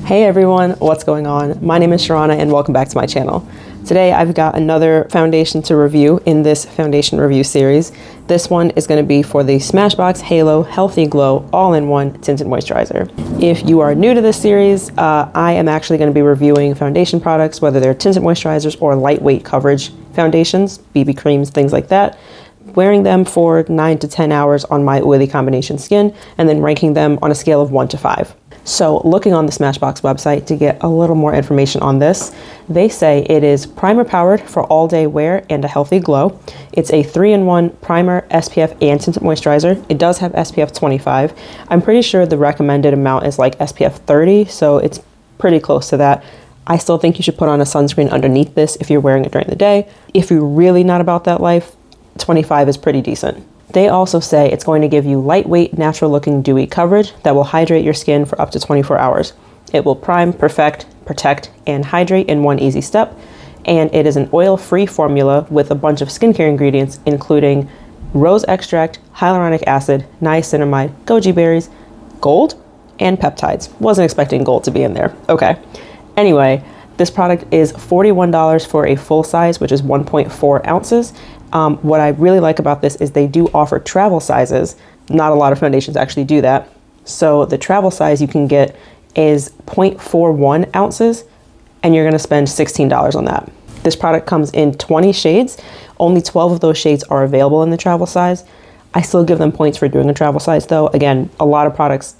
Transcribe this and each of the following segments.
Hey everyone, what's going on? My name is Sharana and welcome back to my channel. Today I've got another foundation to review in this foundation review series. This one is going to be for the Smashbox Halo Healthy Glow All-in-One Tinted Moisturizer. If you are new to this series, I am actually going to be reviewing foundation products, whether they're tinted moisturizers or lightweight coverage foundations, BB creams, things like that, wearing them for 9 to 10 hours on my oily combination skin, and then ranking them on a scale of 1 to 5. So looking on the Smashbox website to get a little more information on this, they say it is primer powered for all day wear and a healthy glow. It's a 3-in-1 primer, SPF, and tinted moisturizer. It does have SPF 25. I'm pretty sure the recommended amount is like SPF 30, so it's pretty close to that. I still think you should put on a sunscreen underneath this if you're wearing it during the day. If you're really not about that life, 25 is pretty decent. They also say it's going to give you lightweight, natural looking dewy coverage that will hydrate your skin for up to 24 hours. It will prime, perfect, protect, and hydrate in one easy step. And it is an oil-free formula with a bunch of skincare ingredients, including rose extract, hyaluronic acid, niacinamide, goji berries, gold, and peptides. Wasn't expecting gold to be in there. Okay. Anyway, this product is $41 for a full size, which is 1.4 ounces. What I really like about this is they do offer travel sizes. Not a lot of foundations actually do that. So the travel size you can get is 0.41 ounces, and you're gonna spend $16 on that. This product comes in 20 shades. Only 12 of those shades are available in the travel size. I still give them points for doing a travel size though. Again, a lot of products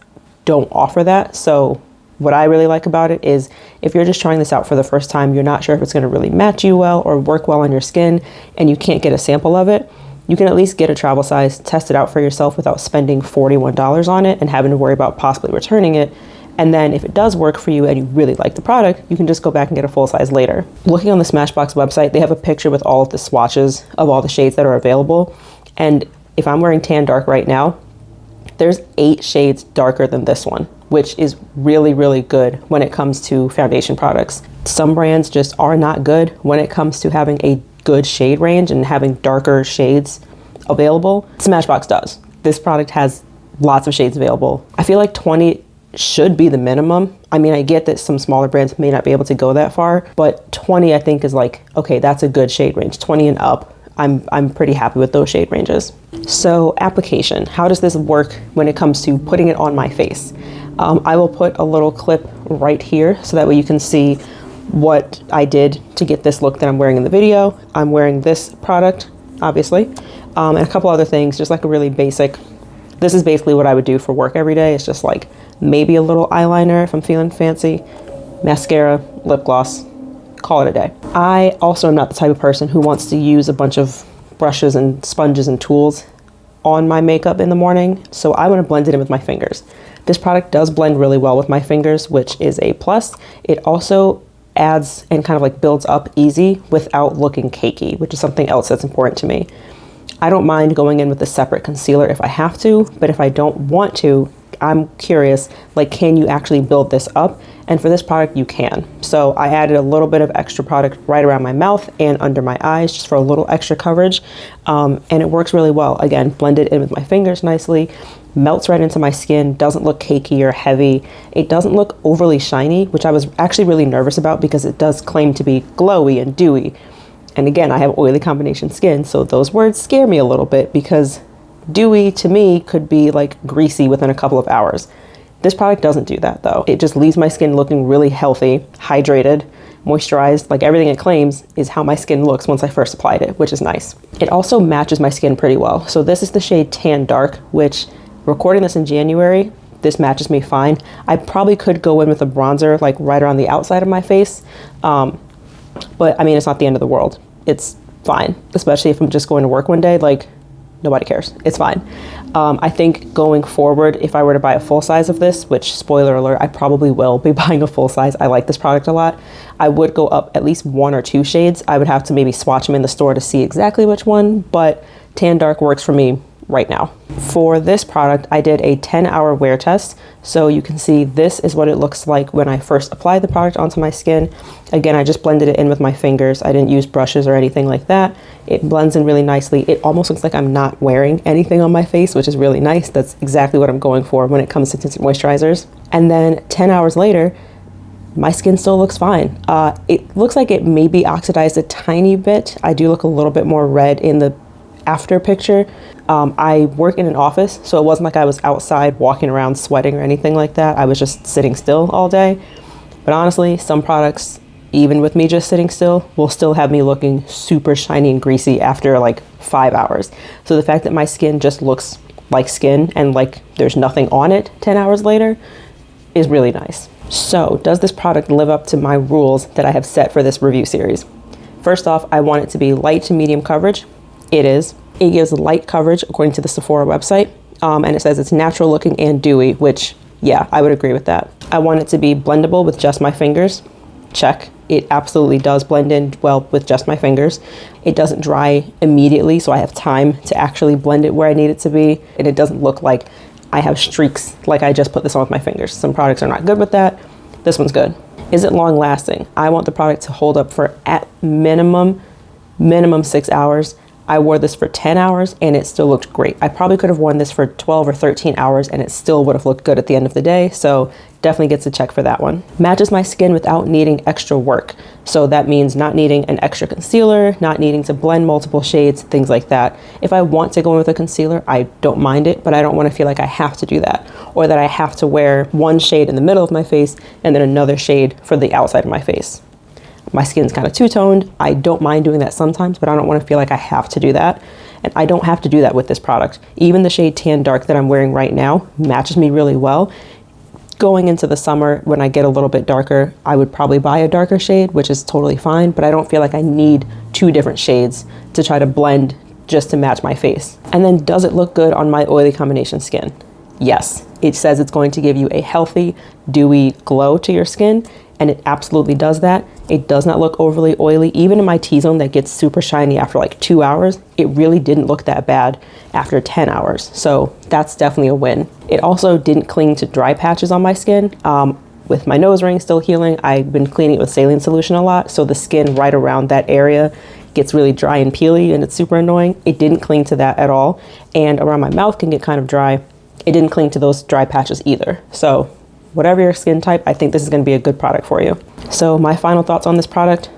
don't offer that. So what I really like about it is if you're just trying this out for the first time, you're not sure if it's going to really match you well or work well on your skin, and you can't get a sample of it, you can at least get a travel size, test it out for yourself without spending $41 on it and having to worry about possibly returning it. And then if it does work for you and you really like the product, you can just go back and get a full size later. Looking on the Smashbox website, they have a picture with all of the swatches of all the shades that are available. And if I'm wearing tan dark right now, there's 8 shades darker than this one, which is really, really good when it comes to foundation products. Some brands just are not good when it comes to having a good shade range and having darker shades available. Smashbox does. This product has lots of shades available. I feel like 20 should be the minimum. I mean, I get that some smaller brands may not be able to go that far, but 20 I think is like, okay, that's a good shade range. 20 and up, I'm pretty happy with those shade ranges. So application, how does this work when it comes to putting it on my face? I will put a little clip right here so that way you can see what I did to get this look that I'm wearing in the video. I'm wearing this product, obviously, and a couple other things, just like a really basic. This is basically what I would do for work every day. It's just like maybe a little eyeliner if I'm feeling fancy, mascara, lip gloss, call it a day. I also am not the type of person who wants to use a bunch of brushes and sponges and tools on my makeup in the morning, so I want to blend it in with my fingers. This product does blend really well with my fingers, which is a plus. It also adds and kind of like builds up easy without looking cakey, which is something else that's important to me. I don't mind going in with a separate concealer if I have to, but if I don't want to, I'm curious, like, can you actually build this up? And for this product, you can. So I added a little bit of extra product right around my mouth and under my eyes just for a little extra coverage. And it works really well. Again, blend it in with my fingers nicely, melts right into my skin, doesn't look cakey or heavy. It doesn't look overly shiny, which I was actually really nervous about because it does claim to be glowy and dewy. And again, I have oily combination skin, so those words scare me a little bit because dewy to me could be like greasy within a couple of hours. This product doesn't do that though. It just leaves my skin looking really healthy, hydrated, moisturized, like everything it claims is how my skin looks once I first applied it, which is nice. It also matches my skin pretty well. So this is the shade Tan Dark, which recording this in January, this matches me fine. I probably could go in with a bronzer like right around the outside of my face. But I mean, it's not the end of the world. It's fine, especially if I'm just going to work one day, like nobody cares. It's fine. I think going forward, if I were to buy a full size of this, which spoiler alert, I probably will be buying a full size. I like this product a lot. I would go up at least 1 or 2 shades. I would have to maybe swatch them in the store to see exactly which one, but Tan Dark works for me right now. For this product, I did a 10-hour wear test. So you can see this is what it looks like when I first applied the product onto my skin. Again, I just blended it in with my fingers. I didn't use brushes or anything like that. It blends in really nicely. It almost looks like I'm not wearing anything on my face, which is really nice. That's exactly what I'm going for when it comes to tinted moisturizers. And then 10 hours later, my skin still looks fine. It looks like it may be oxidized a tiny bit. I do look a little bit more red in the after picture. I work in an office, so it wasn't like I was outside walking around sweating or anything like that. I was just sitting still all day. But honestly, some products, even with me just sitting still, will still have me looking super shiny and greasy after like 5 hours. So the fact that my skin just looks like skin and like there's nothing on it 10 hours later is really nice. So does this product live up to my rules that I have set for this review series? First off, I want it to be light to medium coverage. It is. It gives light coverage according to the Sephora website. And it says it's natural looking and dewy, which, yeah, I would agree with that. I want it to be blendable with just my fingers. Check. It absolutely does blend in well with just my fingers. It doesn't dry immediately, so I have time to actually blend it where I need it to be. And it doesn't look like I have streaks like I just put this on with my fingers. Some products are not good with that. This one's good. Is it long lasting? I want the product to hold up for at minimum 6 hours. I wore this for 10 hours and it still looked great. I probably could have worn this for 12 or 13 hours and it still would have looked good at the end of the day. So definitely gets a check for that one. Matches my skin without needing extra work. So that means not needing an extra concealer, not needing to blend multiple shades, things like that. If I want to go in with a concealer, I don't mind it, but I don't want to feel like I have to do that, or that I have to wear one shade in the middle of my face and then another shade for the outside of my face. My skin's kind of two-toned. I don't mind doing that sometimes, but I don't want to feel like I have to do that. And I don't have to do that with this product. Even the shade Tan Dark that I'm wearing right now matches me really well. Going into the summer, when I get a little bit darker, I would probably buy a darker shade, which is totally fine, but I don't feel like I need 2 different shades to try to blend just to match my face. And then does it look good on my oily combination skin? Yes. It says it's going to give you a healthy, dewy glow to your skin, and it absolutely does that. It does not look overly oily. Even in my T-zone that gets super shiny after like 2 hours, it really didn't look that bad after 10 hours. So that's definitely a win. It also didn't cling to dry patches on my skin. With my nose ring still healing, I've been cleaning it with saline solution a lot, so the skin right around that area gets really dry and peely and it's super annoying. It didn't cling to that at all. And around my mouth can get kind of dry. It didn't cling to those dry patches either. So whatever your skin type, I think this is going to be a good product for you. So my final thoughts on this product,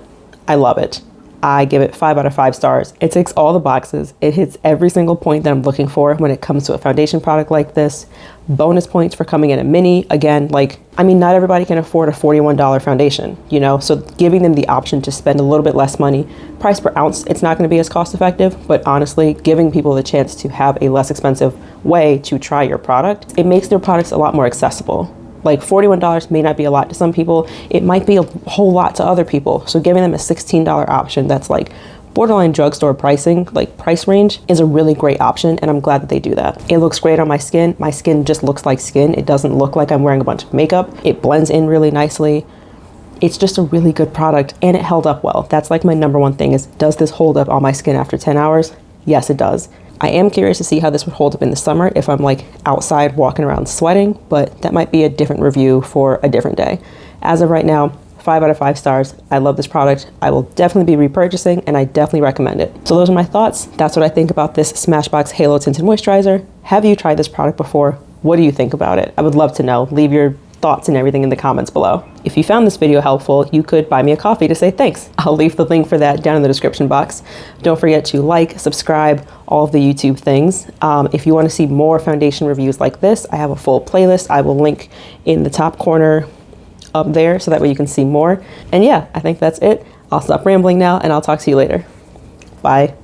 I love it. I give it 5 out of 5 stars. It ticks all the boxes. It hits every single point that I'm looking for when it comes to a foundation product like this. Bonus points for coming in a mini. Again, like, I mean, not everybody can afford a $41 foundation, you know? So giving them the option to spend a little bit less money, price per ounce, it's not going to be as cost effective, but honestly, giving people the chance to have a less expensive way to try your product, it makes their products a lot more accessible. Like $41 may not be a lot to some people. It might be a whole lot to other people. So giving them a $16 option that's like borderline drugstore pricing, like price range, is a really great option, and I'm glad that they do that. It looks great on my skin. My skin just looks like skin. It doesn't look like I'm wearing a bunch of makeup. It blends in really nicely. It's just a really good product, and it held up well. That's like my number one thing is, does this hold up on my skin after 10 hours? Yes, it does. I am curious to see how this would hold up in the summer if I'm like outside walking around sweating, but that might be a different review for a different day. As of right now, 5 out of 5 stars. I love this product. I will definitely be repurchasing, and I definitely recommend it. So those are my thoughts. That's what I think about this Smashbox Halo Tinted Moisturizer. Have you tried this product before? What do you think about it? I would love to know. Leave your thoughts and everything in the comments below. If you found this video helpful, you could buy me a coffee to say thanks. I'll leave the link for that down in the description box. Don't forget to like, subscribe, all of the YouTube things. If you want to see more foundation reviews like this, I have a full playlist. I will link in the top corner up there so that way you can see more. And yeah, I think that's it. I'll stop rambling now and I'll talk to you later. Bye.